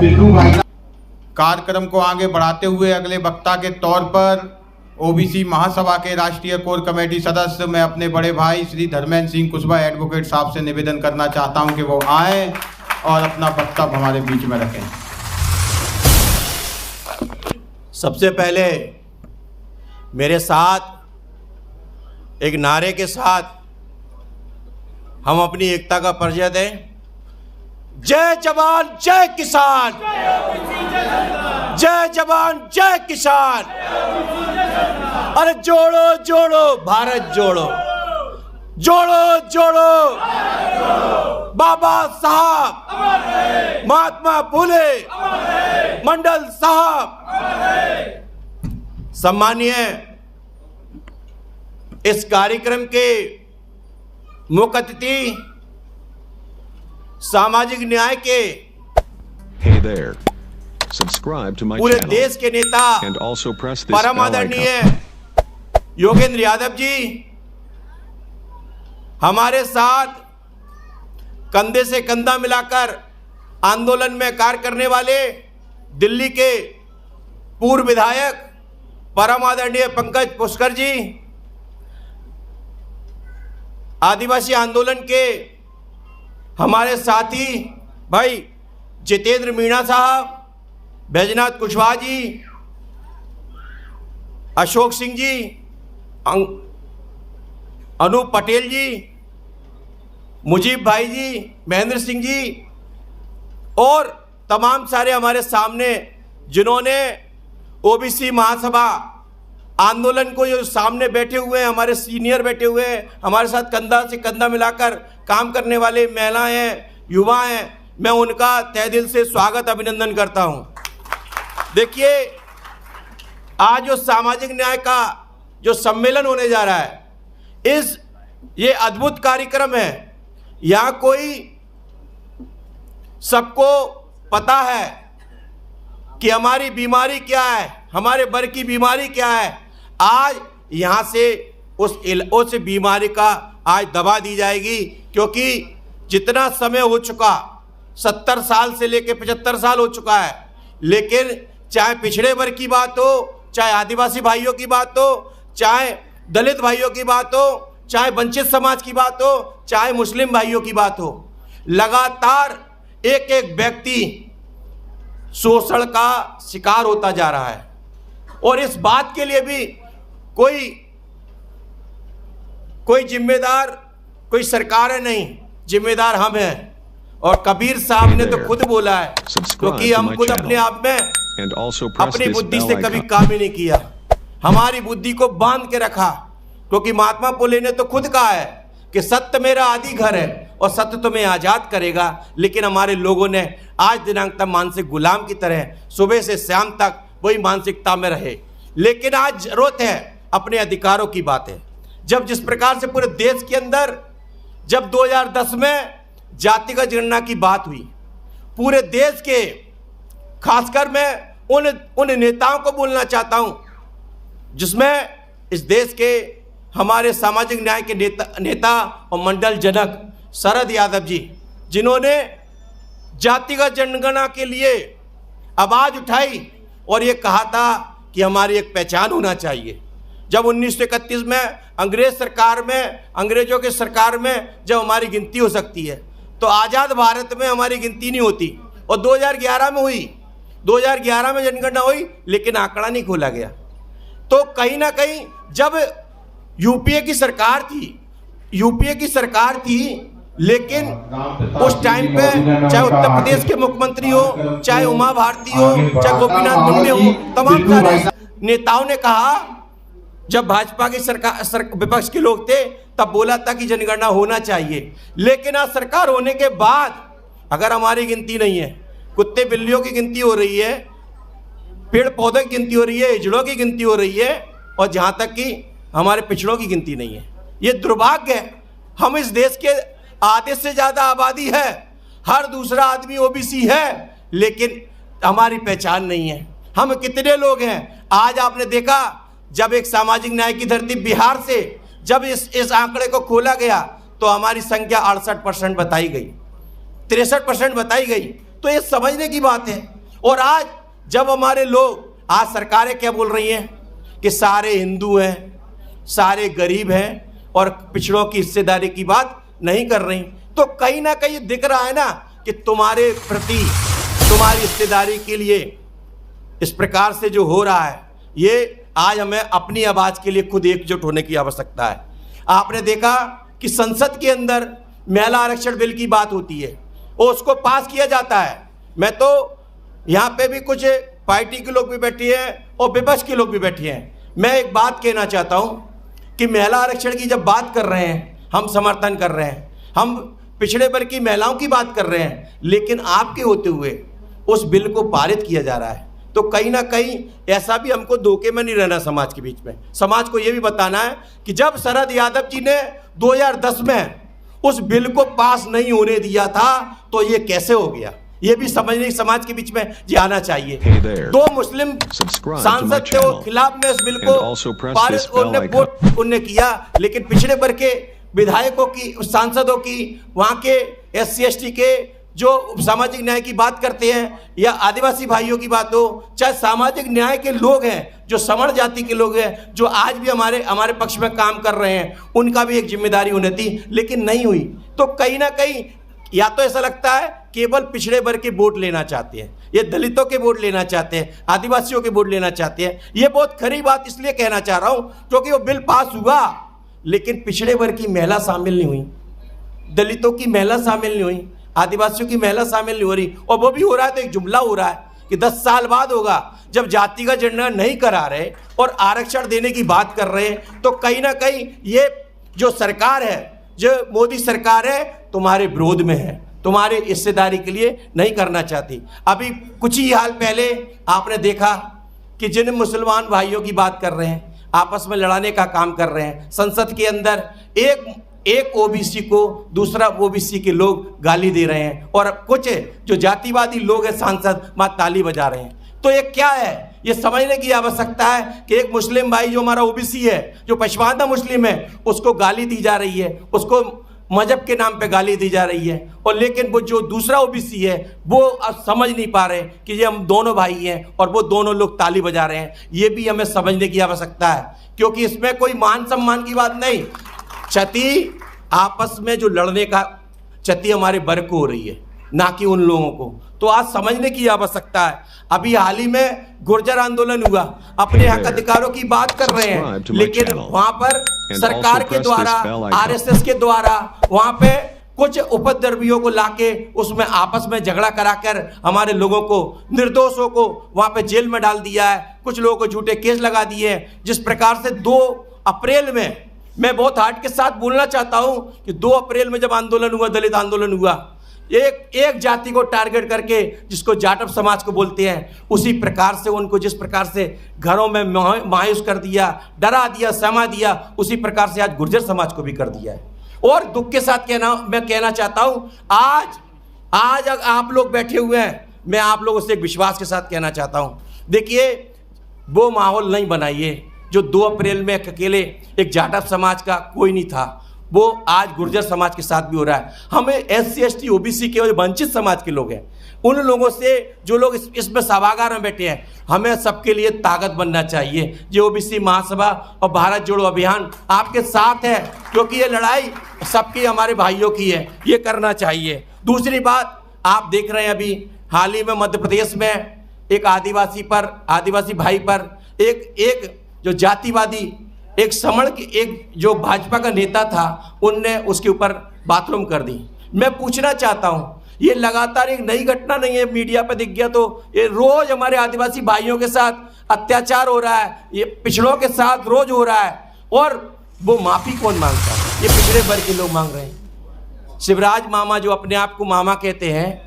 कार्यक्रम को आगे बढ़ाते हुए अगले वक्ता के तौर पर ओबीसी महासभा के राष्ट्रीय कोर कमेटी सदस्य मैं अपने बड़े भाई श्री धर्मेंद्र सिंह कुशवाहा एडवोकेट साहब से निवेदन करना चाहता हूं कि वो आए और अपना वक्तव्य हमारे बीच में रखें। सबसे पहले मेरे साथ एक नारे के साथ हम अपनी एकता का परिचय दें। जय जवान जय किसान, जय जवान जय किसान। अरे जोड़ो जोड़ो भारत जोड़ो, जोड़ो जोड़ो बाबा साहब, महात्मा फुले, मंडल साहब। सम्मानीय इस कार्यक्रम के मुख्य अतिथि सामाजिक न्याय के Hey there. Subscribe to my पूरे channel देश के नेता and also press this परम bell आदरणीय icon. योगेंद्र यादव जी हमारे साथ कंधे से कंधा मिलाकर आंदोलन में कार्य करने वाले दिल्ली के पूर्व विधायक परम आदरणीय पंकज पुष्कर जी, आदिवासी आंदोलन के हमारे साथी भाई जितेंद्र मीणा साहब, बैजनाथ कुशवाहा जी, अशोक सिंह जी, अनूप पटेल जी, मुजीब भाई जी, महेंद्र सिंह जी और तमाम सारे हमारे सामने जिन्होंने ओबीसी महासभा आंदोलन को जो सामने बैठे हुए हैं, हमारे सीनियर बैठे हुए हैं, हमारे साथ कंधा से कंधा मिलाकर काम करने वाले महिलाएं हैं, युवा हैं, मैं उनका तहे दिल से स्वागत अभिनंदन करता हूं। देखिए, आज जो सामाजिक न्याय का जो सम्मेलन होने जा रहा है, ये अद्भुत कार्यक्रम है। यहाँ कोई सबको पता है कि हमारी बीमारी क्या है, हमारे बर की बीमारी क्या है। आज यहाँ से उस बीमारी का आज दवा दी जाएगी, क्योंकि जितना समय हो चुका 70 साल से लेकर 75 साल हो चुका है, लेकिन चाहे पिछड़े वर्ग की बात हो, चाहे आदिवासी भाइयों की बात हो, चाहे दलित भाइयों की बात हो, चाहे वंचित समाज की बात हो, चाहे मुस्लिम भाइयों की बात हो, लगातार एक एक व्यक्ति शोषण का शिकार होता जा रहा है। और इस बात के लिए भी कोई जिम्मेदार कोई सरकार है नहीं, जिम्मेदार हम हैं। और कबीर साहब ने तो खुद बोला है, क्योंकि हम खुद अपने आप में अपनी बुद्धि से कभी काम ही नहीं किया, हमारी बुद्धि को बांध के रखा। क्योंकि महात्मा फुले ने तो खुद कहा है कि सत्य मेरा आदि घर है और सत्य तुम्हें आजाद करेगा। लेकिन हमारे लोगों ने आज दिनांक तक मानसिक गुलाम की तरह सुबह से शाम तक वही मानसिकता में रहे। लेकिन आज जरूरत है अपने अधिकारों की बात है। जब जिस प्रकार से पूरे देश के अंदर जब 2010 में जातिगत जनगणना की बात हुई, पूरे देश के खासकर मैं उन नेताओं को बोलना चाहता हूं जिसमें इस देश के हमारे सामाजिक न्याय के नेता और मंडल जनक शरद यादव जी, जिन्होंने जातिगत जनगणना के लिए आवाज उठाई और ये कहा था कि हमारी एक पहचान होना चाहिए। जब 1931 में अंग्रेजों के सरकार में जब हमारी गिनती हो सकती है, तो आज़ाद भारत में हमारी गिनती नहीं होती। और 2011 में हुई, 2011 में जनगणना हुई, लेकिन आंकड़ा नहीं खोला गया। तो कहीं ना कहीं जब यूपीए की सरकार थी, लेकिन उस टाइम पे चाहे उत्तर प्रदेश के मुख्यमंत्री हो, चाहे उमा भारती हो, चाहे गोपीनाथ मुंडे हो, तमाम सारे नेताओं ने कहा, जब भाजपा की सरकार विपक्ष के लोग थे तब बोला था कि जनगणना होना चाहिए। लेकिन आज सरकार होने के बाद अगर हमारी गिनती नहीं है, कुत्ते बिल्लियों की गिनती हो रही है, पेड़ पौधों की गिनती हो रही है, हिजड़ों की गिनती हो रही है, और जहाँ तक कि हमारे पिछड़ों की गिनती नहीं है। ये दुर्भाग्य है। हम इस देश के आधे से ज़्यादा आबादी है, हर दूसरा आदमी ओबीसी है, लेकिन हमारी पहचान नहीं है। हम कितने लोग हैं? आज आपने देखा जब एक सामाजिक न्याय की धरती बिहार से जब इस आंकड़े को खोला गया तो हमारी संख्या 68% बताई गई, 63% बताई गई। तो ये समझने की बात है और आज जब हमारे लोग, आज सरकारें क्या बोल रही हैं कि सारे हिंदू हैं, सारे गरीब हैं और पिछड़ों की हिस्सेदारी की बात नहीं कर रही, तो कहीं ना कहीं दिख रहा है ना कि तुम्हारे प्रति, तुम्हारी हिस्सेदारी के लिए इस प्रकार से जो हो रहा है, ये आज हमें अपनी आवाज़ के लिए खुद एकजुट होने की आवश्यकता है। आपने देखा कि संसद के अंदर महिला आरक्षण बिल की बात होती है और उसको पास किया जाता है। मैं तो यहाँ पे भी कुछ पार्टी के लोग भी बैठे हैं और विपक्ष के लोग भी बैठे हैं। मैं एक बात कहना चाहता हूँ कि महिला आरक्षण की जब बात कर रहे हैं, हम समर्थन कर रहे हैं, हम पिछड़े वर्ग की महिलाओं की बात कर रहे हैं, लेकिन आपके होते हुए उस बिल को पारित किया जा रहा है, तो कहीं ना कहीं ऐसा भी हमको धोखे में नहीं रहना समाज के बीच में। समाज को ये भी बताना है कि जब शरद यादव जी ने 2010 में उस बिल को पास नहीं होने दिया था तो ये कैसे हो गया, ये भी समझने समाज के बीच में जी आना चाहिए। दो मुस्लिम सांसद थे वो खिलाफ में इस बिल को पारित उन्होंने किया, लेकिन पिछड़े वर्ग के विधायकों की, सांसदों की, वहाँ के SC ST के जो सामाजिक न्याय की बात करते हैं या आदिवासी भाइयों की बात हो, चाहे सामाजिक न्याय के लोग हैं, जो सवर्ण जाति के लोग हैं, जो आज भी हमारे पक्ष में काम कर रहे हैं, उनका भी एक जिम्मेदारी होनी थी, लेकिन नहीं हुई। तो कहीं ना कहीं या तो ऐसा लगता है केवल पिछड़े वर्ग के वोट लेना चाहते हैं, ये दलितों के वोट लेना चाहते हैं, आदिवासियों के वोट लेना चाहते हैं। ये बहुत खरी बात इसलिए कहना चाह रहा हूँ क्योंकि वो बिल पास हुआ, लेकिन पिछड़े वर्ग की महिला शामिल नहीं हुई, दलितों की महिला शामिल नहीं हुई, आदिवासियों की महिला शामिल नहीं हो रही। और वो भी हो रहा है तो एक जुमला हो रहा है कि 10 साल बाद होगा जब जाति का जनगणना नहीं करा रहे और आरक्षण देने की बात कर रहे हैं, तो कहीं ना कहीं ये जो सरकार है, जो मोदी सरकार है, तुम्हारे विरोध में है, तुम्हारे हिस्सेदारी के लिए नहीं करना चाहती। अभी कुछ ही हाल पहले आपने देखा कि जिन मुसलमान भाइयों की बात कर रहे हैं, आपस में लड़ाने का काम कर रहे हैं, संसद के अंदर एक OBC को दूसरा OBC के लोग गाली दे रहे हैं और कुछ जो जातिवादी लोग हैं सांसद वहाँ ताली बजा रहे हैं। तो ये क्या है, ये समझने की आवश्यकता है कि एक मुस्लिम भाई जो हमारा OBC है, जो पशमानदा मुस्लिम है, उसको गाली दी जा रही है, उसको मजहब के नाम पे गाली दी जा रही है, और लेकिन वो जो दूसरा OBC है वो अब समझ नहीं पा रहे कि ये हम दोनों भाई हैं और वो दोनों लोग ताली बजा रहे हैं। ये भी हमें समझने की आवश्यकता है, क्योंकि इसमें कोई मान सम्मान की बात नहीं, क्षति आपस में जो लड़ने का क्षति हमारे वर्ग को हो रही है, ना कि उन लोगों को। तो आज समझने की आवश्यकता है। अभी हाल ही में गुर्जर आंदोलन हुआ, अपने हक अधिकारों की बात कर रहे हैं, लेकिन वहां पर सरकार के द्वारा, RSS के द्वारा वहां पे कुछ उपद्रवियों को लाके उसमें आपस में झगड़ा कराकर हमारे लोगों को, निर्दोषों को वहां पे जेल में डाल दिया है, कुछ लोगों को झूठे केस लगा दिए हैं। जिस प्रकार से 2 अप्रैल में, मैं बहुत हार्ट के साथ बोलना चाहता हूं कि 2 अप्रैल में जब आंदोलन हुआ, दलित आंदोलन हुआ, एक जाति को टारगेट करके, जिसको जाटव समाज को बोलते हैं, उसी प्रकार से उनको जिस प्रकार से घरों में मायूस कर दिया, डरा दिया, समा दिया, उसी प्रकार से आज गुर्जर समाज को भी कर दिया है। और दुख के साथ मैं कहना चाहता हूं, आज आप लोग बैठे हुए हैं, मैं आप लोगों से एक विश्वास के साथ कहना चाहता हूं, देखिए वो माहौल नहीं बनाइए जो 2 अप्रैल में अकेले एक जाटव समाज का कोई नहीं था, वो आज गुर्जर समाज के साथ भी हो रहा है। हमें SC ST OBC के जो वंचित समाज के लोग हैं, उन लोगों से, जो लोग इसमें सभागार में बैठे हैं, हमें सबके लिए ताकत बनना चाहिए। ये OBC महासभा और भारत जोड़ो अभियान आपके साथ है, क्योंकि ये लड़ाई सबकी, हमारे भाइयों की है, ये करना चाहिए। दूसरी बात, आप देख रहे हैं अभी हाल ही में मध्य प्रदेश में एक आदिवासी भाई पर एक जो जातिवादी, एक समण की, एक जो भाजपा का नेता था, उनने उसके ऊपर बाथरूम कर दी। मैं पूछना चाहता हूं, ये लगातार एक नई घटना नहीं है, मीडिया पर दिख गया तो ये रोज हमारे आदिवासी भाइयों के साथ अत्याचार हो रहा है, ये पिछड़ों के साथ रोज हो रहा है, और वो माफी कौन मांगता है? ये पिछड़े वर्ग के लोग मांग रहे हैं। शिवराज मामा, जो अपने आप को मामा कहते हैं,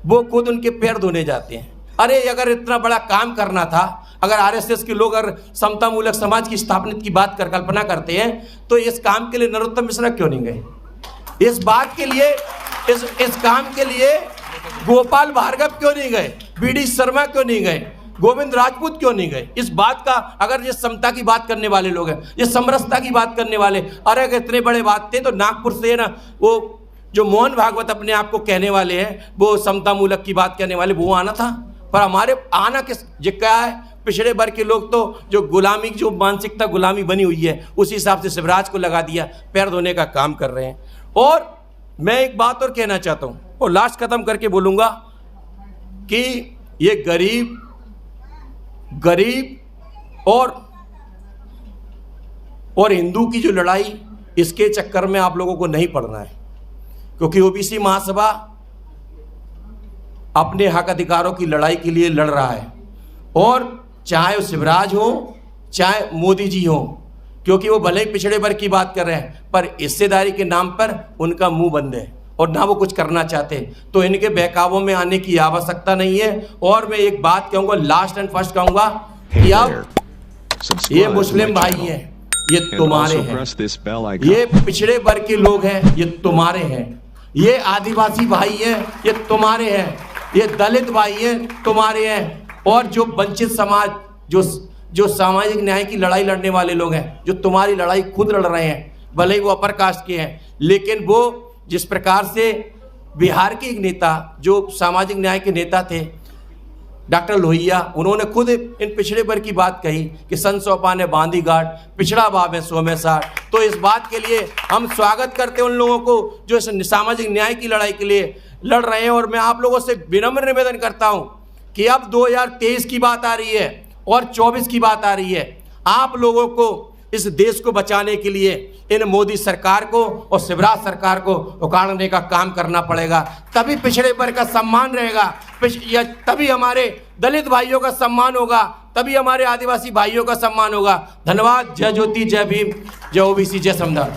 वो खुद उनके पैर धोने जाते हैं। अरे अगर इतना बड़ा काम करना था, अगर RSS के लोग अगर समता मूलक समाज की स्थापना की बात कर कल्पना करते हैं, तो इस काम के लिए नरोत्तम मिश्रा क्यों नहीं गए? इस बात के लिए, इस काम के लिए गोपाल भार्गव क्यों नहीं गए? BD शर्मा क्यों नहीं गए? गोविंद राजपूत क्यों नहीं गए? इस बात का, अगर ये समता की बात करने वाले लोग हैं, ये समरसता की बात करने वाले, अरे अगर इतने बड़े बात थे तो नागपुर से ना, वो जो मोहन भागवत अपने आप को कहने वाले हैं, वो समता मूलक की बात करने वाले, वो आना था, पर हमारे आना किस ये क्या है, पिछड़े वर्ग के लोग तो जो गुलामी, जो मानसिकता गुलामी बनी हुई है, उसी हिसाब से शिवराज को लगा दिया, पैर धोने का काम कर रहे हैं। और मैं एक बात और कहना चाहता हूँ और लास्ट खत्म करके बोलूँगा कि ये गरीब और हिंदू की जो लड़ाई, इसके चक्कर में आप लोगों को नहीं पड़ना है, क्योंकि ओबीसी महासभा अपने हक अधिकारों की लड़ाई के लिए लड़ रहा है। और चाहे वो शिवराज हो चाहे मोदी जी हो, क्योंकि वो भले ही पिछड़े वर्ग की बात कर रहे हैं, पर हिस्सेदारी के नाम पर उनका मुंह बंद है और ना वो कुछ करना चाहते, तो इनके बहकावों में आने की आवश्यकता नहीं है। और मैं एक बात कहूँगा, लास्ट एंड फर्स्ट कहूँगा कि अब ये मुस्लिम भाई हैं, ये तुम्हारे हैं, ये पिछड़े वर्ग के लोग हैं, ये तुम्हारे हैं, ये आदिवासी भाई हैं, ये तुम्हारे हैं, ये दलित भाई हैं, तुम्हारे हैं, और जो वंचित समाज, जो सामाजिक न्याय की लड़ाई लड़ने वाले लोग हैं, जो तुम्हारी लड़ाई खुद लड़ रहे हैं, भले ही वो अपर कास्ट के हैं, लेकिन वो जिस प्रकार से बिहार के एक नेता जो सामाजिक न्याय के नेता थे डॉक्टर लोहिया, उन्होंने खुद इन पिछड़े वर्ग की बात कही कि सन सौपा ने बांधी गांठ, पिछड़ा बाब है 100 में 60। तो इस बात के लिए हम स्वागत करते हैं उन लोगों को जो इस सामाजिक न्याय की लड़ाई के लिए लड़ रहे हैं। और मैं आप लोगों से विनम्र निवेदन करता हूं कि अब 2023 की बात आ रही है और 24 की बात आ रही है, आप लोगों को इस देश को बचाने के लिए इन मोदी सरकार को और शिवराज सरकार को उखाड़ने का काम करना पड़ेगा, तभी पिछड़े वर्ग का सम्मान रहेगा, तभी हमारे दलित भाइयों का सम्मान होगा, तभी हमारे आदिवासी भाइयों का सम्मान होगा। धन्यवाद। जय ज्योति, जय भीम, जय ओबीसी, जय संविधान।